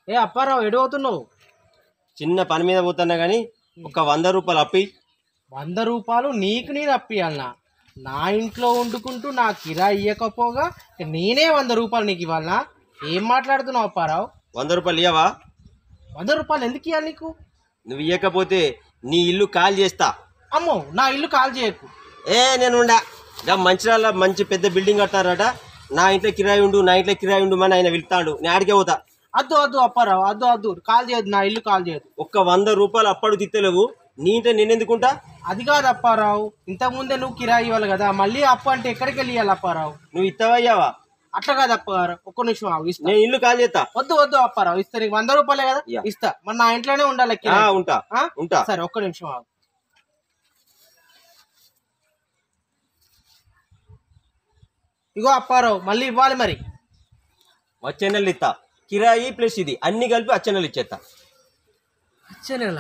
ఏ అప్పారావు ఎడు అవుతున్నావు? చిన్న పని మీద పోతున్నా కానీ ఒక 100 రూపాయలు అప్పి. 100 రూపాయలు నీకు నేను అప్పియాలనా? నా ఇంట్లో వండుకుంటూ నా కిరాయి ఇవ్వకపోగా నేనే 100 రూపాయలు నీకు ఇవ్వాలనా? ఏం మాట్లాడుతున్నావు అప్పారావు? 100 రూపాయలు ఇవ్వవా? 100 రూపాయలు ఎందుకు ఇవ్వాలి నీకు? నువ్వు ఇవ్వకపోతే నీ ఇల్లు కాల్ చేస్తా. అమ్మో, నా ఇల్లు కాల్ చేయకు. నేను మంచిర్యాల మంచి పెద్ద బిల్డింగ్ కట్టారట. నా ఇంట్లో కిరాయి ఉండు, నా ఇంట్లో కిరాయి ఉండు అని ఆయన వెళ్తాడు. నేను ఆడికే పోతా. అద్దు అద్దు అప్పారావు, అద్దు అద్దు, కాల్ చేయదు, నా ఇల్లు కాల్ చేయదు. ఒక్క 100 రూపాయలు అప్పడు తిత్తలేవు, నీ ఇంట్లో నేనెందుకుంటా? అది కాదు అప్పారావు, ఇంతకుముందే నువ్వు కిరాయి ఇవ్వాలి కదా, మళ్ళీ అప్పు అంటే ఎక్కడికి వెళ్ళి ఇవ్వాలి అప్పారావు? నువ్వు ఇస్తావయ్యావా? అట్లా కాదు అప్పారావు, ఒక్క నిమిషం ఆగు, ఇస్తా. నేను ఇల్లు కాల్ చేస్తా. వద్దు వద్దు అప్పారావు, ఇస్తా. నీకు 100 రూపాయలే కదా, ఇస్తా. మరి నా ఇంట్లోనే ఉండాలి కిరాయి. ఉంటా ఉంటా. సరే, ఒక్క నిమిషం ఆగు. ఇగో అప్పారావు, మళ్ళీ ఇవ్వాలి మరి. వచ్చే నెలలు ఇస్తా. కిరాయి ప్లస్ ఇది అన్ని కలిపి వచ్చే నెలలు ఇచ్చేస్తా. వచ్చే నెల